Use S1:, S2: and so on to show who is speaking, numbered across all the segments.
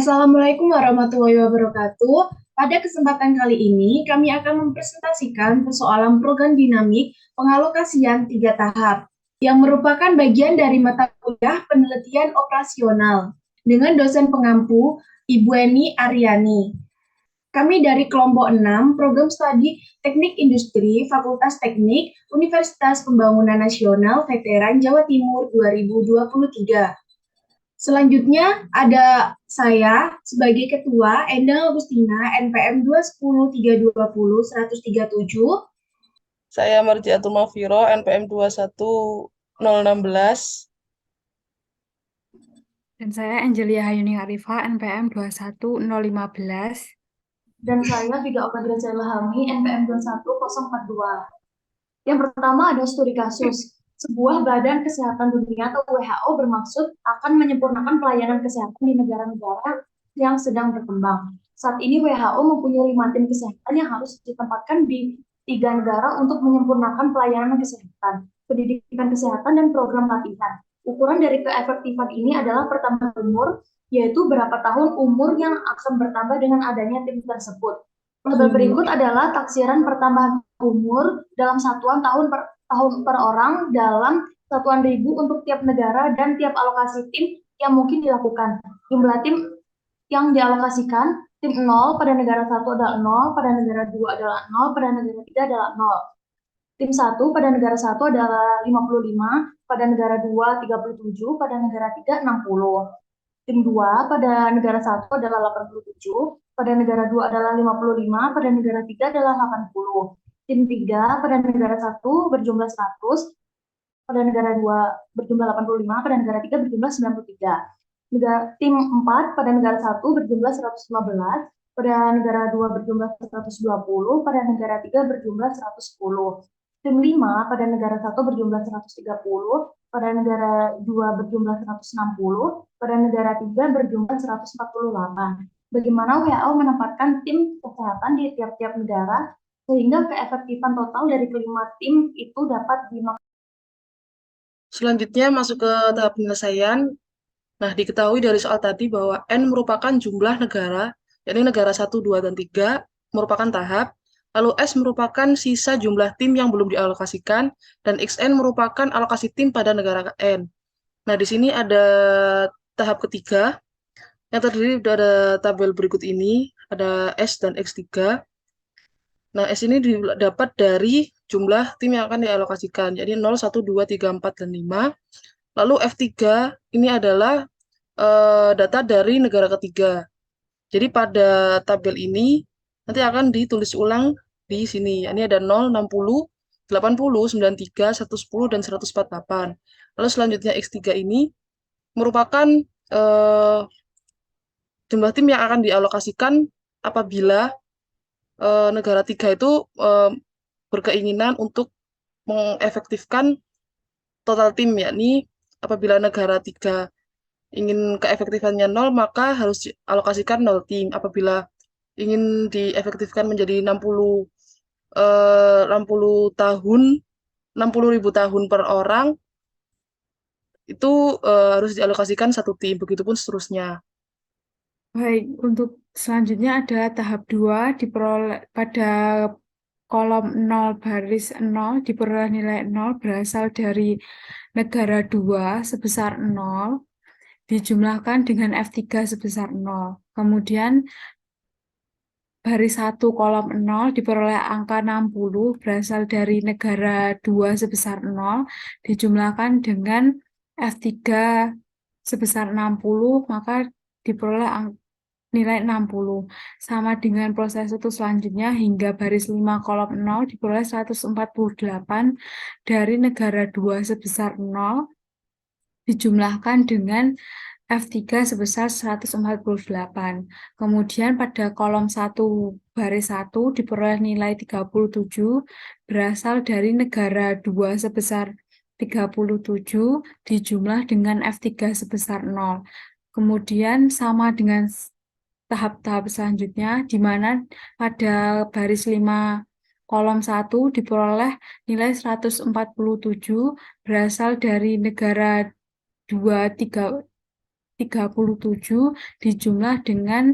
S1: Assalamualaikum warahmatullahi wabarakatuh. Pada kesempatan kali ini, kami akan mempresentasikan persoalan program dinamik pengalokasian 3 tahap, yang merupakan bagian dari mata kuliah penelitian operasional, dengan dosen pengampu Ibu Eni Aryani. Kami dari kelompok 6, Program Studi Teknik Industri, Fakultas Teknik, Universitas Pembangunan Nasional, Veteran Jawa Timur 2023. Selanjutnya ada saya sebagai Ketua Endang Agustina NPM 210 320 137.
S2: Saya Marjiatul Mafiro, NPM 21016.
S3: Dan saya Angelia Hayuni Arifah, NPM 21015.
S1: Dan saya Fida Okadra Ilhami, NPM 21042. Yang pertama ada studi kasus. Sebuah badan kesehatan dunia atau WHO bermaksud akan menyempurnakan pelayanan kesehatan di negara-negara yang sedang berkembang. Saat ini WHO mempunyai 5 tim kesehatan yang harus ditempatkan di 3 negara untuk menyempurnakan pelayanan kesehatan, pendidikan kesehatan, dan program latihan. Ukuran dari keefektifan ini adalah pertambahan umur, yaitu berapa tahun umur yang akan bertambah dengan adanya tim tersebut. Tabel berikut adalah taksiran pertambahan umur dalam satuan tahun per orang dalam satuan ribu untuk tiap negara dan tiap alokasi tim yang mungkin dilakukan. Jumlah tim yang dialokasikan, tim 0 pada negara 1 adalah 0, pada negara 2 adalah 0, pada negara 3 adalah 0. Tim 1 pada negara 1 adalah 55, pada negara 2 37, pada negara 3 60. Tim 2 pada negara 1 adalah 87, pada negara 2 adalah 55, pada negara 3 adalah 80. Tim 3 pada negara 1 berjumlah 100, pada negara 2 berjumlah 85, pada negara 3 berjumlah 93. Tim 4 pada negara 1 berjumlah 115, pada negara 2 berjumlah 120, pada negara 3 berjumlah 110. Tim 5 pada negara 1 berjumlah 130, pada negara 2 berjumlah 160, pada negara 3 berjumlah 148. Bagaimana WHO menempatkan tim kesehatan di tiap-tiap negara sehingga keefektifan total dari kelima tim itu dapat dimaksimalkan.
S2: Selanjutnya masuk ke tahap penyelesaian. Nah, diketahui dari soal tadi bahwa N merupakan jumlah negara, yakni negara 1, 2, dan 3 merupakan tahap, lalu S merupakan sisa jumlah tim yang belum dialokasikan, dan XN merupakan alokasi tim pada negara N. Nah, di sini ada tahap ketiga, yang terdiri dari tabel berikut ini, ada S dan X3. Nah, S ini dapat dari jumlah tim yang akan dialokasikan, jadi 0, 1, 2, 3, 4, dan 5. Lalu F3 ini adalah data dari negara ketiga. Jadi pada tabel ini nanti akan ditulis ulang di sini. Ini ada 0, 60, 80, 93, 110, dan 148. Lalu selanjutnya X3 ini merupakan jumlah tim yang akan dialokasikan apabila negara 3 itu berkeinginan untuk mengefektifkan total tim, yakni apabila negara 3 ingin keefektifannya 0, maka harus dialokasikan 0 tim. Apabila ingin diefektifkan menjadi 60 tahun, 60.000 tahun per orang, itu harus dialokasikan 1 tim, begitupun seterusnya.
S3: Baik, untuk selanjutnya ada tahap 2 diperoleh pada kolom 0 baris 0 diperoleh nilai 0 berasal dari negara 2 sebesar 0 dijumlahkan dengan F3 sebesar 0. Kemudian baris 1 kolom 0 diperoleh angka 60 berasal dari negara 2 sebesar 0 dijumlahkan dengan F3 sebesar 60 maka diperoleh nilai 60. Sama dengan proses itu selanjutnya hingga baris 5 kolom 0 diperoleh 148 dari negara 2 sebesar 0 dijumlahkan dengan F3 sebesar 148. Kemudian pada kolom 1 baris 1 diperoleh nilai 37 berasal dari negara 2 sebesar 37 dijumlah dengan F3 sebesar 0. Kemudian sama dengan tahap-tahap selanjutnya di mana pada baris 5 kolom 1 diperoleh nilai 147 berasal dari negara 2, 3 37 dijumlah dengan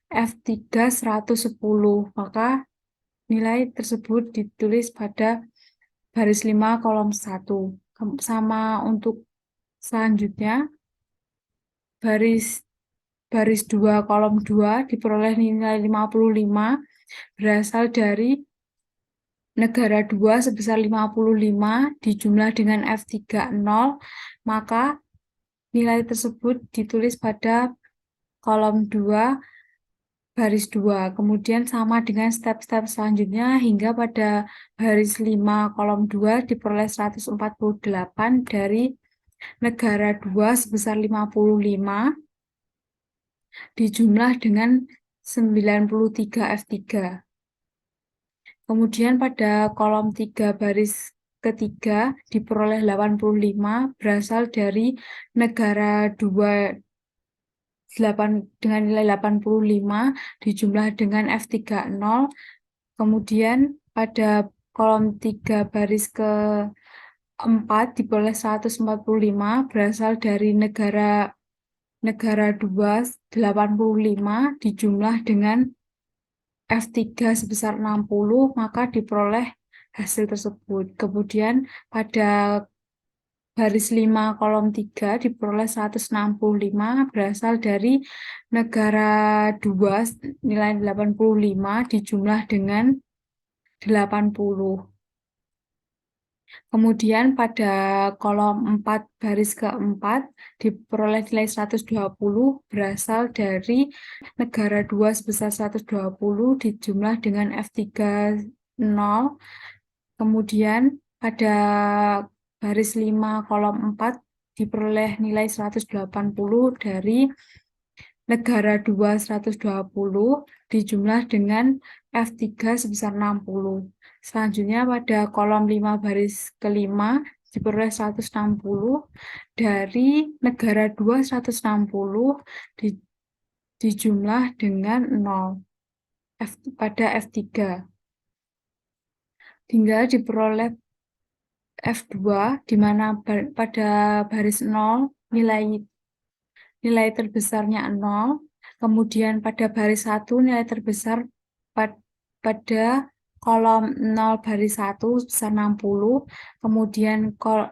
S3: F3 110. Maka nilai tersebut ditulis pada baris 5 kolom 1. Sama untuk selanjutnya, baris 2 kolom 2 diperoleh nilai 55 berasal dari negara 2 sebesar 55 dijumlah dengan F3 0, maka nilai tersebut ditulis pada kolom 2 baris 2. Kemudian sama dengan step-step selanjutnya hingga pada baris 5 kolom 2 diperoleh 148 dari negara 2 sebesar 55 dijumlah dengan 93 F3. Kemudian pada kolom 3 baris ketiga diperoleh 85 berasal dari negara 2 dengan nilai 85 dijumlah dengan F3 0. Kemudian pada kolom 3 baris ke-4 diperoleh 145 berasal dari negara 2 85 dijumlah dengan F3 sebesar 60, maka diperoleh hasil tersebut. Kemudian pada baris 5 kolom 3 diperoleh 165 berasal dari negara 2 nilai 85 dijumlah dengan 80. Kemudian pada kolom 4 baris ke-4 diperoleh nilai 120 berasal dari negara 2 sebesar 120 dijumlah dengan F3 0. Kemudian pada baris 5 kolom 4 diperoleh nilai 180 dari negara 2 120 dijumlah dengan F3 sebesar 60. Selanjutnya pada kolom 5 baris ke-5 diperoleh 160 dari negara 2 160 dijumlah dengan 0 pada F3. Tinggal diperoleh F2 di mana pada baris 0 nilai terbesarnya 0, kemudian pada baris 1 nilai terbesar pada kolom 0 baris 1 sebesar 60, kemudian pada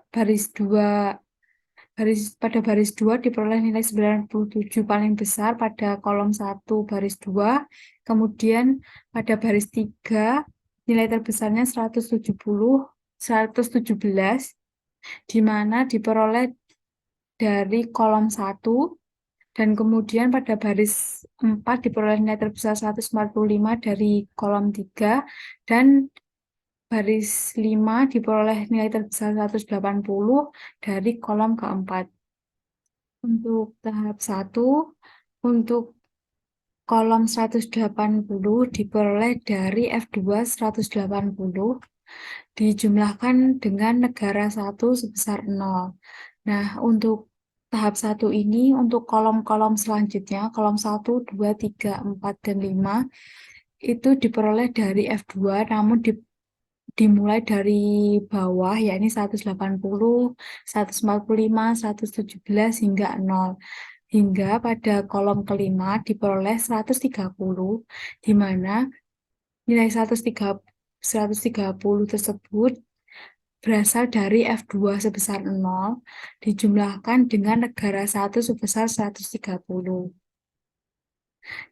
S3: baris 2 diperoleh nilai 97 paling besar pada kolom 1 baris 2, kemudian pada baris 3 nilai terbesarnya 117 di mana diperoleh dari kolom 1, dan kemudian pada baris 4 diperoleh nilai terbesar 145 dari kolom 3, dan baris 5 diperoleh nilai terbesar 180 dari kolom keempat. Untuk tahap 1, untuk kolom 180 diperoleh dari F2 180 dijumlahkan dengan negara 1 sebesar 0. Nah, untuk tahap 1 ini, untuk kolom-kolom selanjutnya, kolom 1, 2, 3, 4, dan 5, itu diperoleh dari F2, namun dimulai dari bawah, yakni 180, 145, 117, hingga 0. Hingga pada kolom kelima diperoleh 130, di mana nilai 130 tersebut berasal dari F2 sebesar 0, dijumlahkan dengan negara 1 sebesar 130.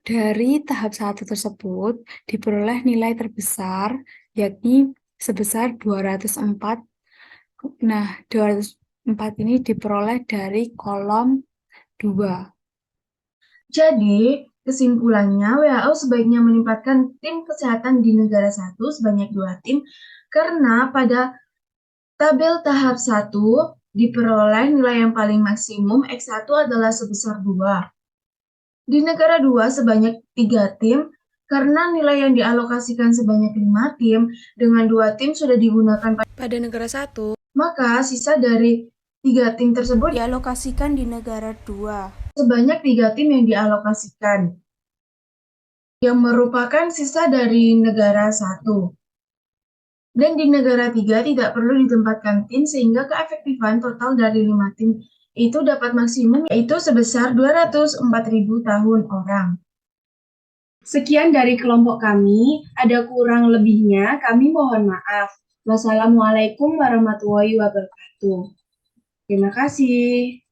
S3: Dari tahap 1 tersebut, diperoleh nilai terbesar, yakni sebesar 204. Nah, 204 ini diperoleh dari kolom 2.
S1: Jadi, kesimpulannya WHO sebaiknya menempatkan tim kesehatan di negara 1 sebanyak 2 tim karena pada tabel tahap 1 diperoleh nilai yang paling maksimum X1 adalah sebesar 2. Di negara 2 sebanyak 3 tim karena nilai yang dialokasikan sebanyak 5 tim dengan 2 tim sudah digunakan
S2: Pada negara 1,
S1: maka sisa dari 3 tim tersebut
S4: dialokasikan di negara 2.
S1: Sebanyak 3 tim yang dialokasikan, yang merupakan sisa dari negara 1. Dan di negara 3 tidak perlu ditempatkan tim sehingga keefektifan total dari 5 tim
S5: itu dapat maksimum yaitu sebesar 204.000 tahun orang.
S6: Sekian dari kelompok kami, ada kurang lebihnya kami mohon maaf. Wassalamualaikum warahmatullahi wabarakatuh. Terima kasih.